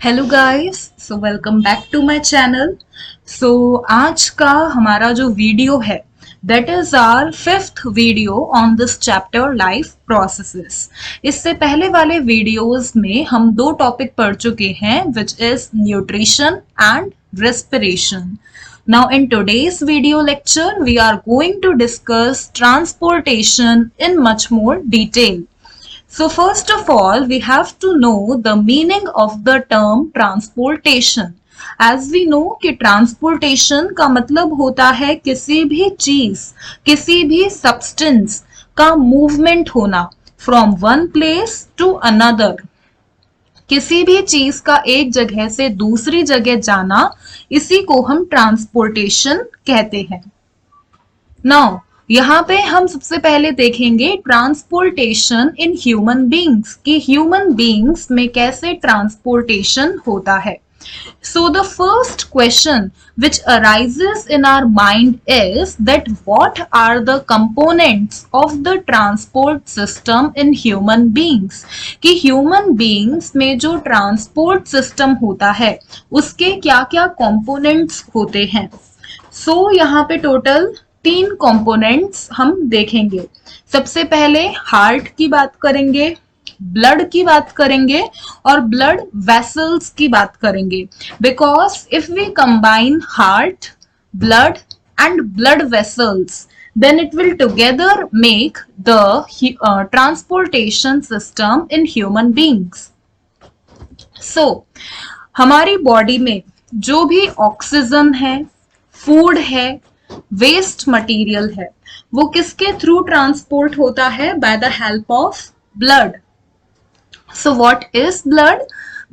Hello guys, so welcome back to my channel. आज का हमारा जो वीडियो है that is our fifth video on this chapter life processes. इससे पहले वाले वीडियोस में हम दो टॉपिक पढ़ चुके हैं which is nutrition and respiration. Now in today's video lecture we are going to discuss transportation in much more detail. So first of all, we have to know the meaning of the term transportation. As we know कि transportation का मतलब होता है किसी भी चीज, किसी भी substance का movement होना from one place to another. किसी भी चीज का एक जगह से दूसरी जगह जाना, इसी को हम ट्रांसपोर्टेशन कहते हैं। नाउ यहाँ पे हम सबसे पहले देखेंगे ट्रांसपोर्टेशन इन ह्यूमन बींग्स कि ह्यूमन बींग्स में कैसे ट्रांसपोर्टेशन होता है। So the first question which arises in our mind is that what are the components of the transport system in human beings? कि human beings में जो transport system होता है उसके क्या क्या components होते हैं। यहाँ पे टोटल 3 कंपोनेंट्स हम देखेंगे। सबसे पहले हार्ट की बात करेंगे, ब्लड की बात करेंगे और ब्लड वेसल्स की बात करेंगे। Because if we combine heart, blood and blood vessels then it will together make the transportation system in human beings. हमारी बॉडी में जो भी ऑक्सीजन है, फूड है, वेस्ट मटेरियल है, वो किसके थ्रू ट्रांसपोर्ट होता है? By the help of blood. So what is blood?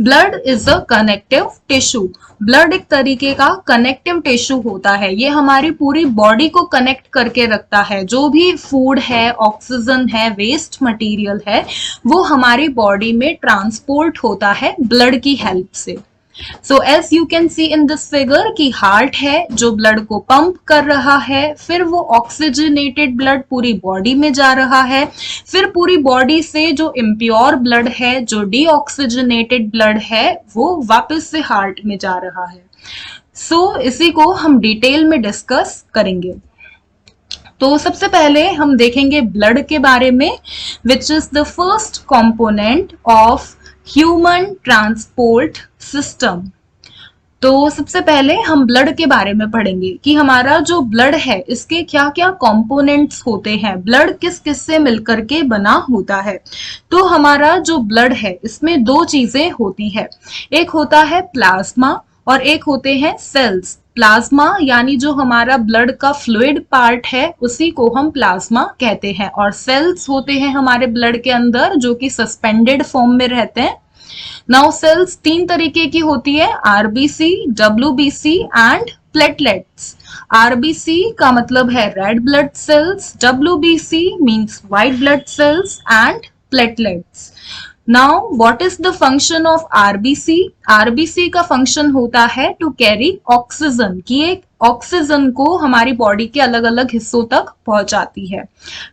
Blood is a connective tissue. Blood एक तरीके का कनेक्टिव टिश्यू होता है, ये हमारी पूरी बॉडी को कनेक्ट करके रखता है। जो भी फूड है, ऑक्सीजन है, वेस्ट मटेरियल है, वो हमारी बॉडी में ट्रांसपोर्ट होता है ब्लड की हेल्प से। So as you can see in this figure कि हार्ट है जो ब्लड को पंप कर रहा है, फिर वो ऑक्सीजनेटेड ब्लड पूरी बॉडी में जा रहा है, फिर पूरी बॉडी से जो इम्प्योर ब्लड है, जो डीऑक्सीजनेटेड ब्लड है, वो वापस से हार्ट में जा रहा है। इसी को हम डिटेल में डिस्कस करेंगे। तो सबसे पहले हम देखेंगे ब्लड के बारे में, which is the first component of human transport system. तो सबसे पहले हम ब्लड के बारे में पढ़ेंगे कि हमारा जो ब्लड है इसके क्या क्या कंपोनेंट्स होते हैं, ब्लड किस किस से मिलकर के बना होता है। तो हमारा जो ब्लड है इसमें 2 चीजें होती है, एक होता है प्लाज्मा और एक होते हैं सेल्स। प्लाज्मा यानी जो हमारा ब्लड का फ्लूइड पार्ट है उसी को हम प्लाज्मा कहते हैं, और सेल्स होते हैं हमारे ब्लड के अंदर जो कि सस्पेंडेड फॉर्म में रहते हैं। नाउ सेल्स 3 तरीके की होती है, RBC, WBC and platelets. RBC का मतलब है red blood cells, WBC means white blood cells and platelets. Now what is the function of RBC? RBC का फंक्शन होता है टू कैरी ऑक्सीजन, कि एक ऑक्सीजन को हमारी बॉडी के अलग अलग हिस्सों तक पहुंचाती है।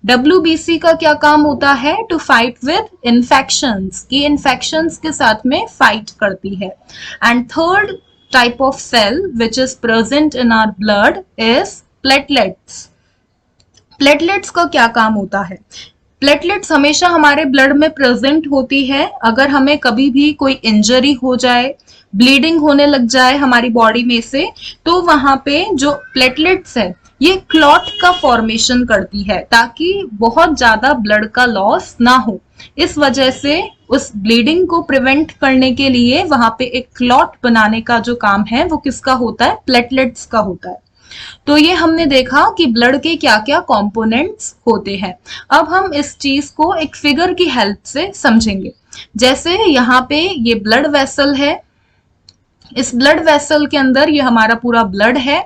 डब्ल्यूबीसी का क्या काम होता है? टू फाइट विद इन्फेक्शंस, कि इन्फेक्शंस के साथ में फाइट करती है। And third type of cell which is present in our blood is platelets. Platelets का क्या काम होता है? प्लेटलेट्स हमेशा हमारे ब्लड में प्रेजेंट होती है। अगर हमें कभी भी कोई इंजरी हो जाए, ब्लीडिंग होने लग जाए हमारी बॉडी में से, तो वहां पे जो प्लेटलेट्स है ये क्लॉट का फॉर्मेशन करती है ताकि बहुत ज्यादा ब्लड का लॉस ना हो। इस वजह से उस ब्लीडिंग को प्रिवेंट करने के लिए वहां पे एक क्लॉट बनाने का जो काम है वो किसका होता है? प्लेटलेट्स का होता है। तो ये हमने देखा कि ब्लड के क्या क्या कंपोनेंट्स होते हैं। अब हम इस चीज को एक फिगर की हेल्प से समझेंगे। जैसे यहाँ पे ये ब्लड वेसल है, इस ब्लड वेसल के अंदर ये हमारा पूरा ब्लड है।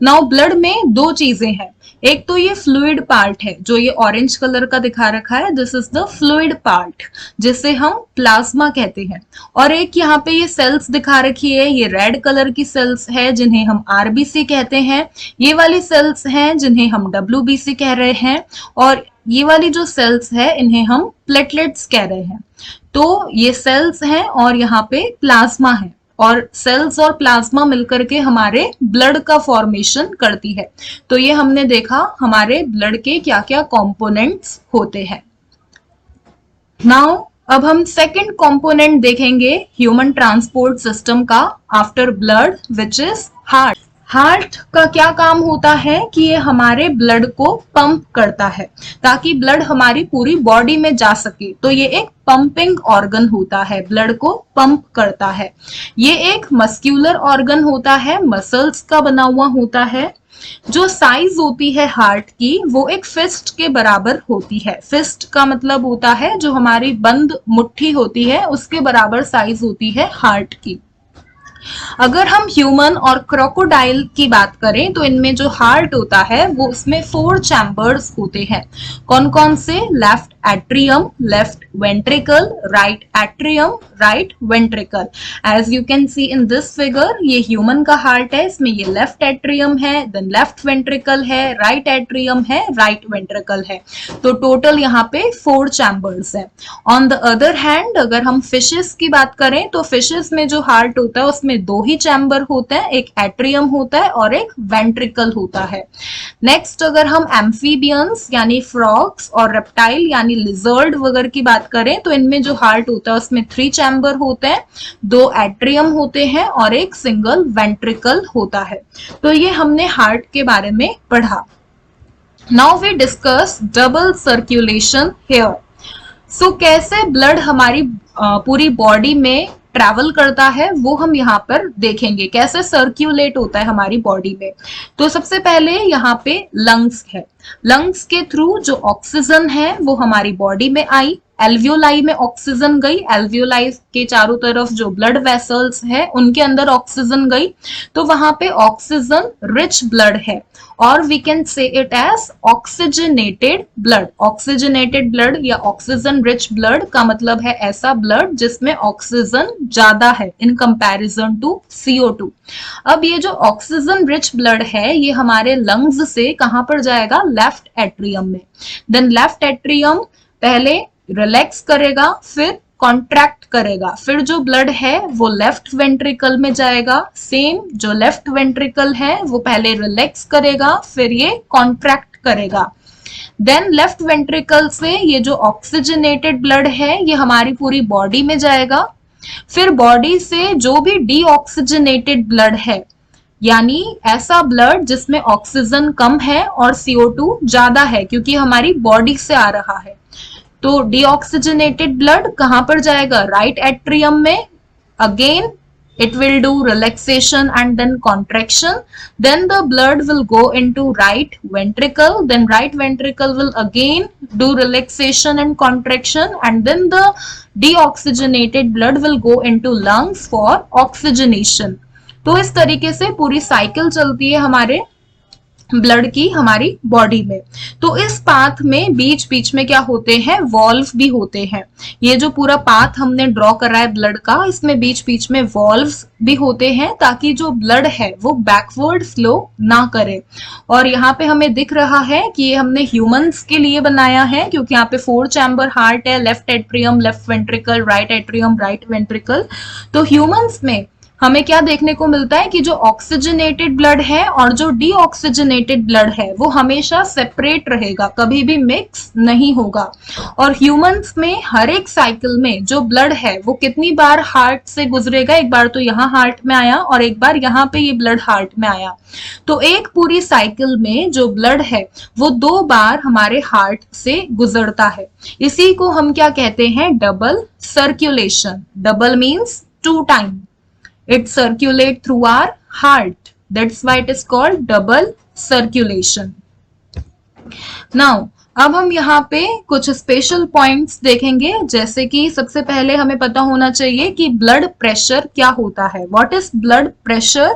नाउ ब्लड में 2 चीजें हैं, एक तो ये फ्लूइड पार्ट है जो ये ऑरेंज कलर का दिखा रखा है, this is the fluid part जिसे हम प्लाज्मा कहते हैं, और एक यहाँ पे ये सेल्स दिखा रखी है, ये रेड कलर की सेल्स है जिन्हें हम आरबीसी कहते हैं, ये वाली सेल्स हैं जिन्हें हम डब्ल्यूबीसी कह रहे हैं, और ये वाली जो सेल्स है इन्हें हम प्लेटलेट्स कह रहे हैं। तो ये सेल्स हैं और यहाँ पे प्लाज्मा है, और सेल्स और प्लाज्मा मिलकर के हमारे ब्लड का फॉर्मेशन करती है। तो ये हमने देखा हमारे ब्लड के क्या क्या कंपोनेंट्स होते हैं। नाउ अब हम सेकंड कंपोनेंट देखेंगे ह्यूमन ट्रांसपोर्ट सिस्टम का after blood, which is heart. Heart का क्या काम होता है कि ये हमारे ब्लड को पंप करता है ताकि ब्लड हमारी पूरी बॉडी में जा सके। तो ये एक पंपिंग ऑर्गन होता है, ब्लड को पंप करता है। ये एक मस्क्यूलर ऑर्गन होता है, मसल्स का बना हुआ होता है। जो साइज होती है हार्ट की वो एक फिस्ट के बराबर होती है। फिस्ट का मतलब होता है जो हमारी बंद मुट्ठी होती है उसके बराबर साइज होती है हार्ट की। अगर हम ह्यूमन और क्रोकोडाइल की बात करें तो इनमें जो हार्ट होता है वो उसमें 4 चैम्बर्स होते हैं। कौन कौन से? Left atrium, left ventricle, right atrium, right ventricle. As you can see in this figure, ये ह्यूमन का हार्ट है, इसमें ये लेफ्ट एट्रियम है, देन लेफ्ट वेंट्रिकल है, राइट एट्रियम है, राइट वेंट्रिकल है। तो टोटल यहाँ पे 4 चैम्बर्स है। ऑन द अदर हैंड अगर हम फिशेस की बात करें तो फिशेस में जो हार्ट होता है उसमें 2 ही चैम्बर होते हैं, एक एट्रियम होता है और एक वेंट्रिकल होता है। नेक्स्ट अगर हम एम्फीबियंस यानी फ्रॉग्स और रेप्टाइल यानी लिजर्ड वगैरह की बात करें तो इनमें जो हार्ट होता है उसमें 3 चैम्बर होते हैं, 2 एट्रियम होते हैं और एक सिंगल वेंट्रिकल होता है। तो ये हमने हार्ट के बारे में पढ़ा। Now we discuss double circulation here. So कैसे ब्लड हमारी पूरी बॉडी में ट्रैवल करता है वो हम यहाँ पर देखेंगे, कैसे सर्क्यूलेट होता है हमारी बॉडी में। तो सबसे पहले यहाँ पे लंग्स है। लंग्स के थ्रू जो ऑक्सीजन है वो हमारी बॉडी में आई, एल्वियोलाई में ऑक्सीजन गई, एल्वियोलाई के चारों तरफ जो ब्लड वेसल्स है उनके अंदर ऑक्सीजन गई, तो वहां पे ऑक्सीजन रिच ब्लड है और we can say it as oxygenated blood. Oxygenated blood या ऑक्सीजन रिच ब्लड का मतलब है ऐसा ब्लड जिसमें ऑक्सीजन ज्यादा है इन कंपैरिजन टू CO2। अब ये जो ऑक्सीजन रिच ब्लड है ये हमारे लंग्स से कहां पर जाएगा? लेफ्ट एट्रियम में। देन लेफ्ट एट्रियम पहले रिलैक्स करेगा, फिर कॉन्ट्रैक्ट करेगा, फिर जो ब्लड है वो लेफ्ट वेंट्रिकल में जाएगा। सेम जो लेफ्ट वेंट्रिकल है वो पहले रिलैक्स करेगा, फिर ये कॉन्ट्रैक्ट करेगा। देन लेफ्ट वेंट्रिकल से ये जो ऑक्सीजनेटेड ब्लड है ये हमारी पूरी बॉडी में जाएगा। फिर बॉडी से जो भी डीऑक्सीजनेटेड ब्लड है यानी ऐसा ब्लड जिसमें ऑक्सीजन कम है और CO2 ज्यादा है क्योंकि हमारी बॉडी से आ रहा है, तो डीऑक्सीजनेटेड ब्लड कहां पर जाएगा? राइट एट्रियम में। Again it will do relaxation and then contraction, then the blood will go into right ventricle, then right ventricle will again do relaxation and contraction, and then the deoxygenated blood will go into lungs for oxygenation। तो इस तरीके से पूरी cycle चलती है हमारे blood की हमारी बॉडी में। तो इस पाथ में बीच बीच में क्या होते हैं? वॉल्व भी होते हैं। ये जो पूरा पाथ हमने ड्रॉ करा है ब्लड का, इसमें बीच बीच में वॉल्व्स भी होते हैं ताकि जो ब्लड है वो बैकवर्ड फ्लो ना करे। और यहाँ पे हमें दिख रहा है कि ये हमने ह्यूमंस के लिए बनाया है क्योंकि यहाँ पे 4 चैम्बर हार्ट है, left atrium, left ventricle, right atrium, right ventricle. तो ह्यूमंस में हमें क्या देखने को मिलता है कि जो ऑक्सीजनेटेड ब्लड है और जो डीऑक्सीजनेटेड ब्लड है वो हमेशा सेपरेट रहेगा, कभी भी मिक्स नहीं होगा। और ह्यूमंस में हर एक साइकिल में जो ब्लड है वो कितनी बार हार्ट से गुजरेगा? एक बार तो यहाँ हार्ट में आया और एक बार यहाँ पे ये ब्लड हार्ट में आया। तो एक पूरी साइकिल में जो ब्लड है वो 2 बार हमारे हार्ट से गुजरता है। इसी को हम क्या कहते हैं? Double circulation. Double means 2 time. It circulate through our heart. That's why it is called double circulation. Now, अब हम यहाँ पे कुछ स्पेशल पॉइंट्स देखेंगे, जैसे कि सबसे पहले हमें पता होना चाहिए कि ब्लड प्रेशर क्या होता है। What is blood pressure?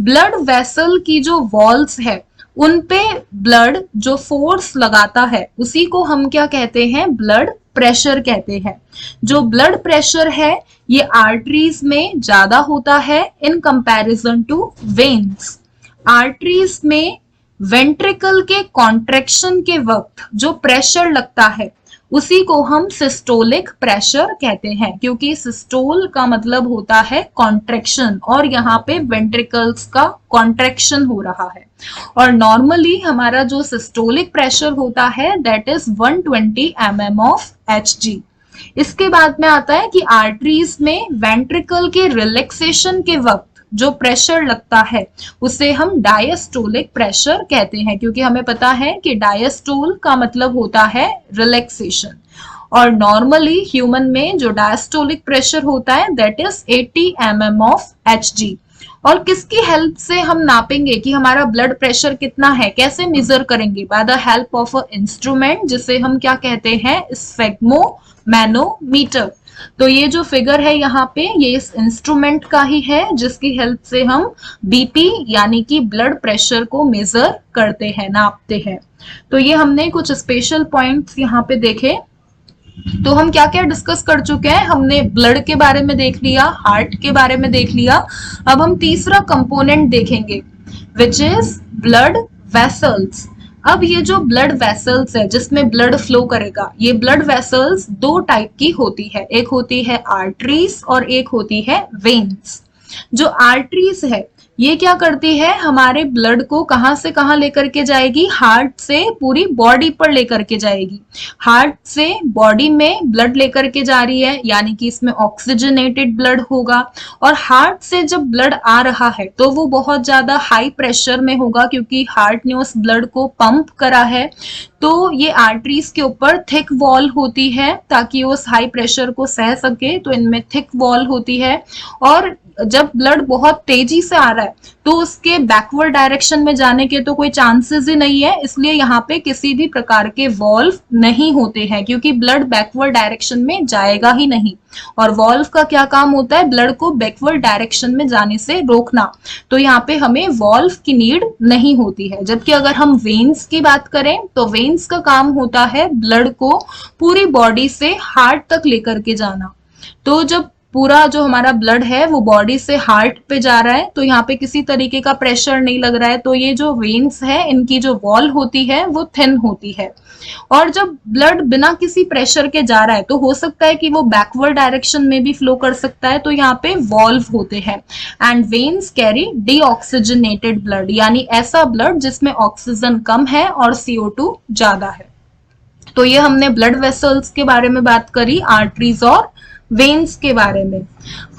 Blood vessel की जो वॉल्स है उन पे ब्लड जो फोर्स लगाता है उसी को हम क्या कहते हैं? ब्लड प्रेशर कहते हैं। जो ब्लड प्रेशर है ये आर्टरीज में ज्यादा होता है in comparison to veins. Arteries में वेंट्रिकल के कॉन्ट्रैक्शन के वक्त जो प्रेशर लगता है उसी को हम सिस्टोलिक प्रेशर कहते हैं, क्योंकि सिस्टोल का मतलब होता है कॉन्ट्रैक्शन और यहाँ पे वेंट्रिकल्स का कॉन्ट्रैक्शन हो रहा है। और नॉर्मली हमारा जो सिस्टोलिक प्रेशर होता है that is 120 mm of Hg। इसके बाद में आता है कि आर्टरीज में वेंट्रिकल के रिलैक्सेशन के वक्त जो प्रेशर लगता है उसे हम डायस्टोलिक प्रेशर कहते हैं, क्योंकि हमें पता है कि डायस्टोल का मतलब होता है रिलैक्सेशन। और नॉर्मली ह्यूमन में जो डायस्टोलिक प्रेशर होता है that is 80 mm of Hg। और किसकी हेल्प से हम नापेंगे कि हमारा ब्लड प्रेशर कितना है, कैसे मेजर करेंगे? By the help of a instrument जिसे हम क्या कहते हैं, स्फेग्मोमैनोमीटर। तो ये जो फिगर है यहाँ पे ये इस इंस्ट्रूमेंट का ही है जिसकी हेल्प से हम बीपी यानी कि ब्लड प्रेशर को मेजर करते हैं, नापते हैं। तो ये हमने कुछ स्पेशल पॉइंट्स यहाँ पे देखे। तो हम क्या क्या डिस्कस कर चुके हैं, हमने ब्लड के बारे में देख लिया, हार्ट के बारे में देख लिया। अब हम तीसरा कंपोनेंट देखेंगे विच इज ब्लड वेसल्स। अब ये जो ब्लड वेसल्स है जिसमें ब्लड फ्लो करेगा, ये ब्लड वेसल्स दो टाइप की होती है, एक होती है आर्टरीज और एक होती है वेन्स। जो आर्टरीज है ये क्या करती है, हमारे ब्लड को कहां से कहां लेकर के जाएगी, हार्ट से पूरी बॉडी पर लेकर के जाएगी। हार्ट से बॉडी में ब्लड लेकर के जा रही है यानी कि इसमें ऑक्सीजनेटेड ब्लड होगा। और हार्ट से जब ब्लड आ रहा है तो वो बहुत ज्यादा हाई प्रेशर में होगा क्योंकि हार्ट ने उस ब्लड को पंप करा है। तो ये आर्टरीज के ऊपर थिक वॉल होती है ताकि वो उस हाई प्रेशर को सह सके, तो इनमें थिक वॉल होती है। और जब ब्लड बहुत तेजी से आ रहा है तो उसके बैकवर्ड डायरेक्शन में जाने के तो कोई चांसेस ही नहीं है, इसलिए यहाँ पे किसी भी प्रकार के वॉल्व नहीं होते हैं क्योंकि ब्लड बैकवर्ड डायरेक्शन में जाएगा ही नहीं। और वॉल्व का क्या काम होता है, ब्लड को बैकवर्ड डायरेक्शन में जाने से रोकना। तो यहाँ पे हमें वॉल्व की नीड नहीं होती है। जबकि अगर हम वेन्स की बात करें तो वेन्स का काम होता है ब्लड को पूरी बॉडी से हार्ट तक लेकर के जाना। तो जब पूरा जो हमारा ब्लड है वो बॉडी से हार्ट पे जा रहा है तो यहाँ पे किसी तरीके का प्रेशर नहीं लग रहा है, तो ये जो वेन्स है इनकी जो वॉल होती है वो थिन होती है। और जब ब्लड बिना किसी प्रेशर के जा रहा है तो हो सकता है कि वो बैकवर्ड डायरेक्शन में भी फ्लो कर सकता है, तो यहाँ पे वॉल्व होते हैं। And veins carry deoxygenated blood, यानी ऐसा ब्लड जिसमें ऑक्सीजन कम है और CO2 ज्यादा है। तो ये हमने ब्लड वेसल्स के बारे में बात करी, आर्टरीज और वेन्स के बारे में।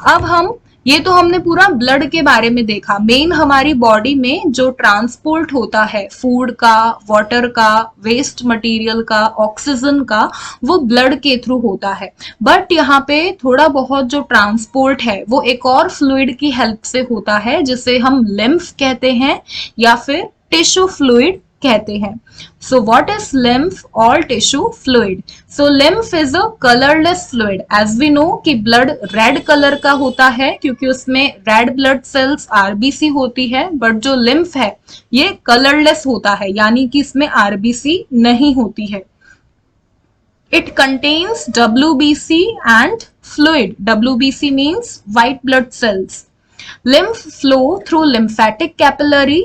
अब हम ये तो हमने पूरा ब्लड के बारे में देखा। मेन हमारी बॉडी में जो ट्रांसपोर्ट होता है फूड का, वाटर का, वेस्ट मटेरियल का, ऑक्सीजन का, वो ब्लड के थ्रू होता है। बट यहाँ पे थोड़ा बहुत जो ट्रांसपोर्ट है वो एक और फ्लूइड की हेल्प से होता है जिसे हम लिम्फ कहते हैं या फिर टिश्यू फ्लूइड कहते हैं। So what is lymph or tissue fluid? So lymph is a colorless fluid. As we know कि blood red color का होता है क्योंकि उसमें red blood cells RBC होती है, बट जो lymph है ये colorless होता है यानी कि इसमें RBC नहीं होती है। It contains WBC and fluid. WBC means white blood cells. Lymph flow through lymphatic capillary.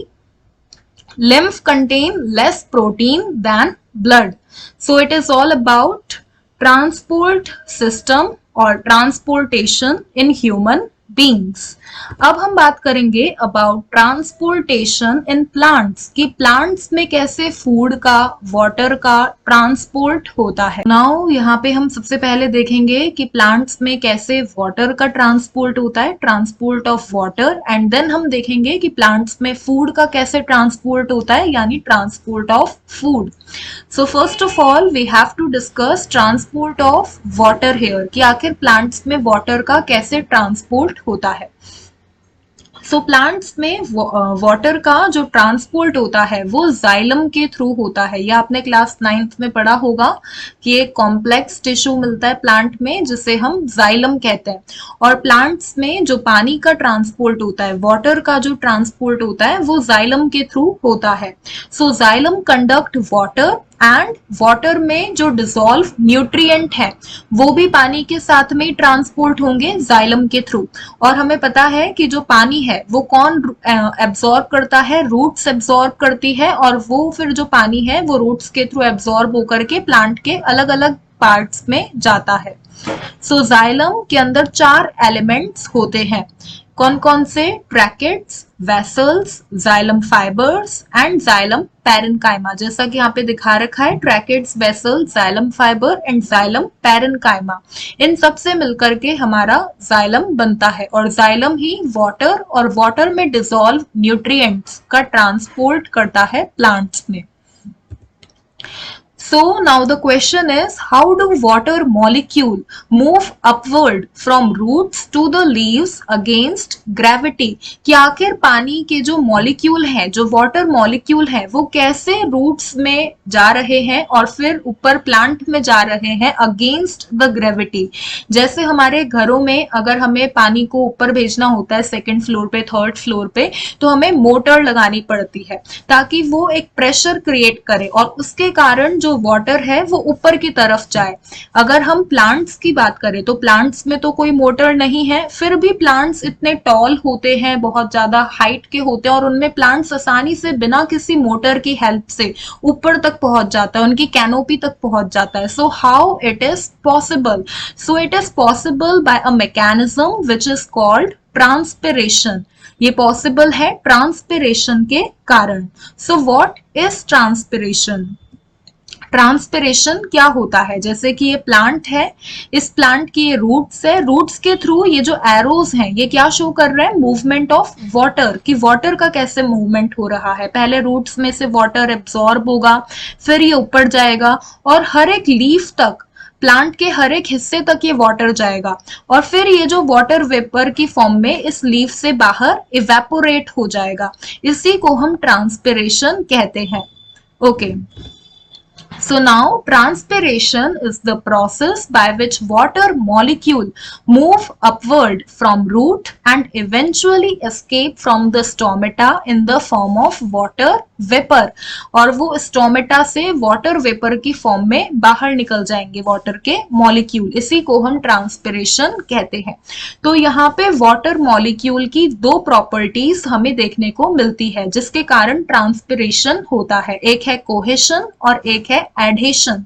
Lymph contain less protein than blood. So it is all about transport system or transportation in human beings. अब हम बात करेंगे about transportation in plants कि plants में कैसे food का, water का transport होता है। नाउ यहाँ पे हम सबसे पहले देखेंगे कि प्लांट्स में कैसे वाटर का ट्रांसपोर्ट होता है, transport of water. And then हम देखेंगे कि प्लांट्स में फूड का कैसे ट्रांसपोर्ट होता है यानी transport of food. So first of all we have to discuss transport of water here कि आखिर प्लांट्स में वाटर का कैसे ट्रांसपोर्ट होता है। सो प्लांट्स में वाटर का जो ट्रांसपोर्ट होता है वो जाइलम के थ्रू होता है। यह आपने क्लास 9th में पढ़ा होगा कि एक कॉम्प्लेक्स टिश्यू मिलता है प्लांट में जिसे हम जाइलम कहते हैं। और प्लांट्स में जो पानी का ट्रांसपोर्ट होता है, वाटर का जो ट्रांसपोर्ट होता है वो जाइलम के थ्रू होता है। So xylem conduct water and water में जो डिसॉल्व न्यूट्रिएंट है वो भी पानी के साथ में ट्रांसपोर्ट होंगे जाइलम के थ्रू। और हमें पता है कि जो पानी है वो कौन एब्जॉर्ब करता है, रूट्स एब्जॉर्ब करती है, और वो फिर जो पानी है वो रूट्स के थ्रू एब्जॉर्ब होकर के प्लांट के अलग अलग पार्ट्स में जाता है। सो जाइलम के अंदर 4 एलिमेंट्स होते हैं। कौन कौन से? Tracheids, vessels, xylem fibres and xylem parenchyma. जैसा कि यहाँ पे दिखा रखा है, tracheids, vessels, xylem fibre and xylem parenchyma. इन सब से मिलकर के हमारा जाइलम बनता है और जाइलम ही वाटर और वाटर में डिसॉल्व न्यूट्रिएंट्स का ट्रांसपोर्ट करता है प्लांट्स में। So now the question is, how do water molecule move upward from roots to the leaves against gravity? कि आखिर पानी के जो मॉलिक्यूल है, जो वाटर मॉलिक्यूल है, वो कैसे रूट्स में जा रहे हैं और फिर ऊपर प्लांट में जा रहे हैं अगेंस्ट द ग्रेविटी। जैसे हमारे घरों में अगर हमें पानी को ऊपर भेजना होता है सेकेंड फ्लोर पे, थर्ड फ्लोर पे, तो हमें मोटर लगानी पड़ती है ताकि वो एक प्रेशर क्रिएट करे और उसके कारण जो वाटर है वो ऊपर की तरफ जाए। अगर हम प्लांट्स की बात करें तो प्लांट्स में तो कोई मोटर नहीं है, फिर भी प्लांट्स इतने टॉल होते हैं, बहुत ज्यादा हाइट के होते हैं और उनमें प्लांट्स आसानी से बिना किसी मोटर की हेल्प से ऊपर तक पहुंच जाता है, उनकी कैनोपी तक पहुंच जाता है। So how it is possible? So it is possible by a mechanism which is called transpiration. ये पॉसिबल है ट्रांसपिरेशन के कारण। So what is transpiration? Transpiration क्या होता है? जैसे कि ये प्लांट है, इस प्लांट की ये रूट्स है, रूट्स के थ्रू ये जो एरोज हैं ये क्या शो कर रहे हैं? मूवमेंट ऑफ वाटर, कि वाटर का कैसे मूवमेंट हो रहा है। पहले रूट्स में से वाटर एब्सॉर्ब होगा, फिर ये ऊपर जाएगा और हर एक लीफ तक, प्लांट के हर एक हिस्से तक ये वाटर जाएगा और फिर ये जो वाटर वेपर की फॉर्म में इस लीफ से बाहर इवेपोरेट हो जाएगा। इसी को हम ट्रांसपिरेशन कहते हैं। Okay, so now transpiration is the process by which water molecule move upward from root and eventually escape from the stomata in the form of water vapor, और वो स्टोमेटा से वाटर वेपर की form में बाहर निकल जाएंगे water के molecule. इसी को हम ट्रांसपिरेशन कहते हैं। तो यहाँ पे वाटर मॉलिक्यूल की 2 प्रॉपर्टीज हमें देखने को मिलती है जिसके कारण ट्रांसपिरेशन होता है। एक है कोहेशन और एक है adhesion.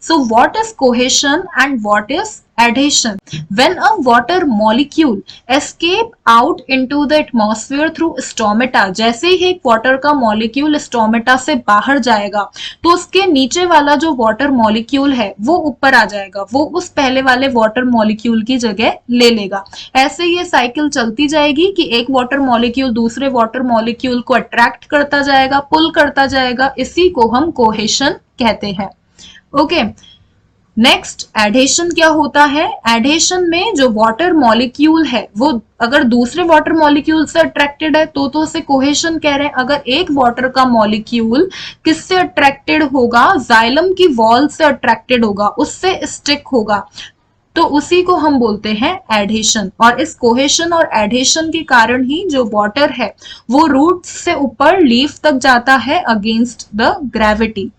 So what is cohesion and what is adhesion? When a water molecule escape out into the atmosphere through stomata, जैसे ही एक वाटर का मॉलिक्यूल स्टोमेटा से बाहर जाएगा तो उसके नीचे वाला जो वाटर मॉलिक्यूल है वो ऊपर आ जाएगा, वो उस पहले वाले वाटर मॉलिक्यूल की जगह ले लेगा। ऐसे ये साइकिल चलती जाएगी कि एक वाटर मॉलिक्यूल दूसरे वाटर मॉलिक्यूल को अट्रैक्ट करता जाएगा, पुल करता जाएगा। इसी को हम कोहेशन कहते हैं। ओके, नेक्स्ट एडेशन क्या होता है? एडेशन में जो वाटर मॉलिक्यूल है वो अगर दूसरे वाटर मॉलिक्यूल से अट्रैक्टेड है तो उसे कोहेशन कह रहे हैं। अगर एक वाटर का मॉलिक्यूल किससे अट्रैक्टेड होगा? जाइलम की वॉल से अट्रैक्टेड होगा, उससे स्टिक होगा, तो उसी को हम बोलते हैं एडेशन। और इस कोहेशन और एडेशन के कारण ही जो वाटर है वो रूट्स से ऊपर लीफ तक जाता है अगेंस्ट द ग्रेविटी।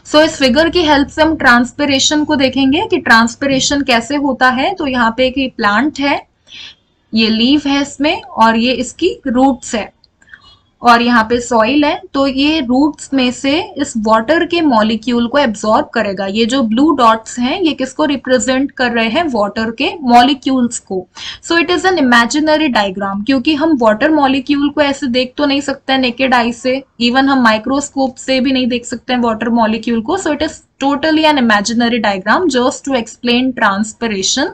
सो इस फिगर की हेल्प से हम ट्रांसपिरेशन को देखेंगे कि ट्रांसपिरेशन कैसे होता है। तो यहाँ पे एक प्लांट है, ये लीव है इसमें और ये इसकी रूट्स है और यहाँ पे सॉइल है। तो ये रूट्स में से इस वाटर के मॉलिक्यूल को एब्सॉर्ब करेगा। ये जो ब्लू डॉट्स हैं ये किसको रिप्रेजेंट कर रहे हैं? वाटर के मॉलिक्यूल्स को। So it is an imaginary diagram, क्योंकि हम वाटर मॉलिक्यूल को ऐसे देख तो नहीं सकते नेकेड आई से, इवन हम माइक्रोस्कोप से भी नहीं देख सकते हैं वाटर मॉलिक्यूल को। So it is totally an imaginary diagram just to explain transpiration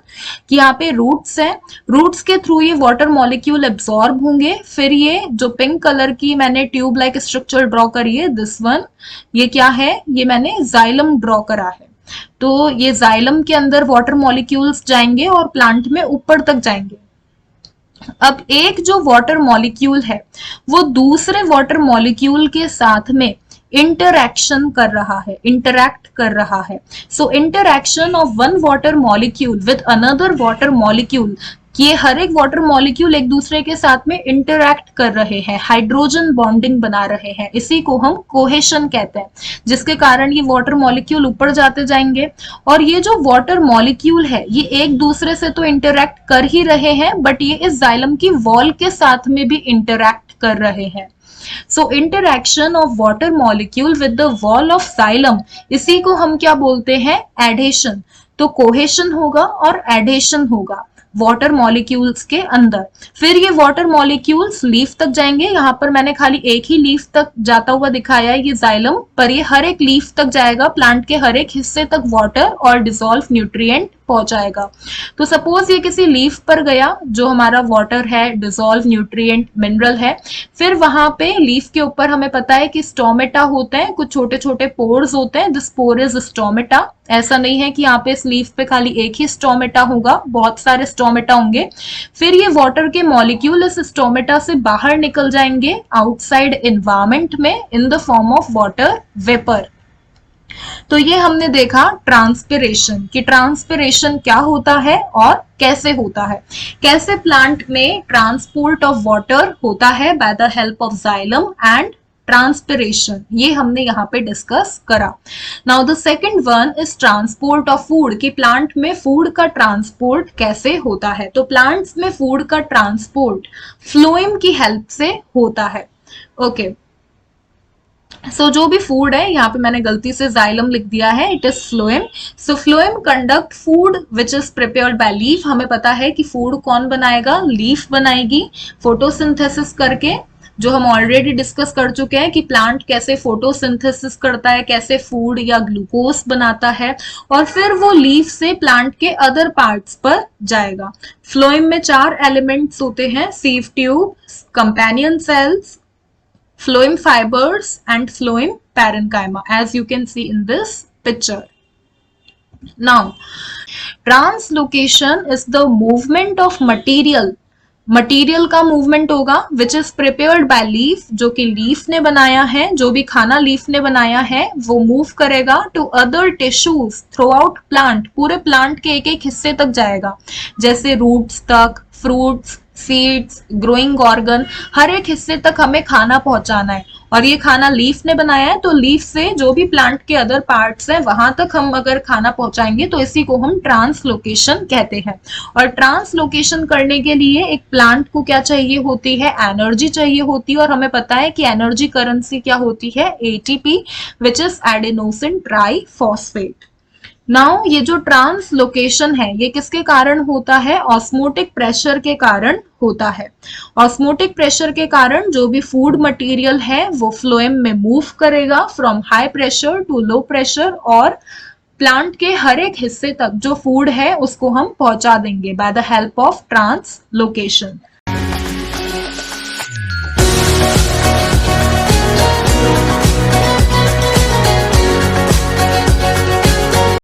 कि यहाँ पे रूट्स हैं, रूट्स के थ्रू ये वाटर मॉलिक्यूल एब्सॉर्ब होंगे। फिर ये जो पिंक कलर की मैंने ट्यूब लाइक स्ट्रक्चर ड्रॉ करी है, दिस वन, ये क्या है? ये मैंने जाइलम ड्रॉ करा है। तो ये जाइलम के अंदर वाटर मॉलिक्यूल्स जाएंगे और प्लांट में ऊपर तक जाएंगे। अब एक जो वाटर मॉलिक्यूल है वो दूसरे वाटर मॉलिक्यूल के साथ में इंटरैक्शन कर रहा है, इंटरैक्ट कर रहा है। So interaction of one water molecule with another water molecule कि ये हर एक वाटर मॉलिक्यूल एक दूसरे के साथ में इंटरैक्ट कर रहे हैं, हाइड्रोजन बॉन्डिंग बना रहे हैं, इसी को हम कोहेशन कहते हैं, जिसके कारण ये वाटर मॉलिक्यूल ऊपर जाते जाएंगे। और ये जो वाटर मॉलिक्यूल है ये एक दूसरे से तो इंटरैक्ट कर ही रहे हैं, बट ये इस जाइलम की वॉल के साथ में भी इंटरैक्ट कर रहे हैं। So interaction of water molecule with the wall of xylem, इसी को हम क्या बोलते हैं, एडेशन। तो कोहेशन होगा और एडेशन होगा वाटर मॉलिक्यूल्स के अंदर। फिर ये वाटर मॉलिक्यूल्स लीफ तक जाएंगे, यहाँ पर मैंने खाली एक ही लीफ तक जाता हुआ दिखाया है ये जाइलम, पर ये हर एक लीफ तक जाएगा, प्लांट के हर एक हिस्से तक वाटर और डिसॉल्व न्यूट्रिएंट पहुंचाएगा। तो सपोज ये किसी लीफ पर गया जो हमारा वाटर है, डिसॉल्व न्यूट्रिएंट मिनरल है, फिर वहां पे लीफ के ऊपर हमें पता है कि स्टोमेटा होते हैं, कुछ छोटे छोटे पोर्स होते हैं, दिस पोर इज स्टोमेटा। ऐसा नहीं है कि यहाँ पे इस लीफ पे खाली एक ही स्टोमेटा होगा, बहुत सारे स्टोमेटा होंगे। फिर ये वाटर के मॉलिक्यूल इस स्टोमेटा से बाहर निकल जाएंगे आउटसाइड एनवायरमेंट में in the form of water vapour. तो ये हमने देखा ट्रांसपिरेशन, कि ट्रांसपिरेशन क्या होता है और कैसे होता है, कैसे प्लांट में ट्रांसपोर्ट ऑफ वाटर होता है by the help of xylem and transpiration, ये हमने यहाँ पे डिस्कस करा। Now the second one is transport of food, कि प्लांट में फूड का ट्रांसपोर्ट कैसे होता है। तो प्लांट्स में फूड का ट्रांसपोर्ट फ्लोएम की हेल्प से होता है। ओके सो जो भी फूड है, यहाँ पे मैंने गलती से जाइलम लिख दिया है, it is phloem. So phloem conduct food which is prepared by leaf. हमें पता है कि फूड कौन बनाएगा, लीफ बनाएगी फोटोसिंथेसिस करके, जो हम ऑलरेडी डिस्कस कर चुके हैं कि प्लांट कैसे फोटोसिंथेसिस करता है, कैसे फूड या ग्लूकोज बनाता है, और फिर वो लीफ से प्लांट के अदर पार्ट्स पर जाएगा। फ्लोएम में 4 एलिमेंट्स होते हैं, sieve tube, companion cells, phloem fibers and phloem parenchyma, as you can see in this picture. Now translocation is the movement of material का मूवमेंट होगा which is prepared by leaf, जो कि leaf ने बनाया है, जो भी खाना लीफ ने बनाया है वो मूव करेगा to other tissues throughout plant, पूरे प्लांट के एक एक हिस्से तक जाएगा, जैसे रूट्स तक, फ्रूट्स, सीड्स, ग्रोइंग ऑर्गन, हर एक हिस्से तक हमें खाना पहुंचाना है। और ये खाना लीफ ने बनाया है, तो लीफ से जो भी प्लांट के अदर पार्ट्स हैं वहां तक हम अगर खाना पहुंचाएंगे तो इसी को हम ट्रांसलोकेशन कहते हैं। और ट्रांसलोकेशन करने के लिए एक प्लांट को क्या चाहिए होती है, एनर्जी चाहिए होती है, और हमें पता है कि एनर्जी करेंसी क्या होती है, ATP, which is adenosine triphosphate. Now ये जो ट्रांसलोकेशन है ये किसके कारण होता है, ऑस्मोटिक प्रेशर के कारण होता है। ऑस्मोटिक प्रेशर के कारण जो भी फूड मटेरियल है वो फ्लोएम में मूव करेगा from high pressure to low pressure, और प्लांट के हर एक हिस्से तक जो फूड है उसको हम पहुंचा देंगे by the help of translocation.